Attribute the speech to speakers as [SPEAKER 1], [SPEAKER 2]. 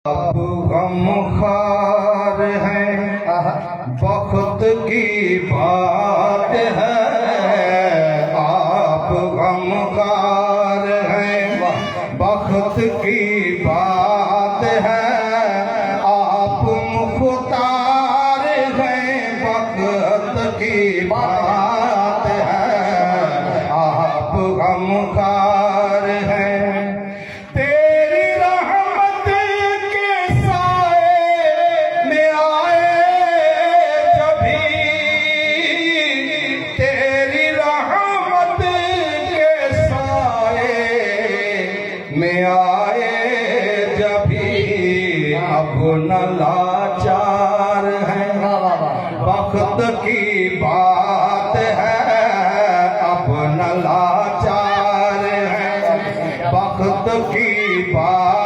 [SPEAKER 1] आप गमखार हैं, वक्त की बात है। आप गमखार हैं, वक्त की बात है। आप मुख्तार हैं, वक्त की बात है। आप गमखार हैं, तेरी रहमत के साए में आए जभी, तेरी रहमत के साए में आए जभी। अब न लाचार है, वक्त की बात है। अब न लाचार है, वक्त की बात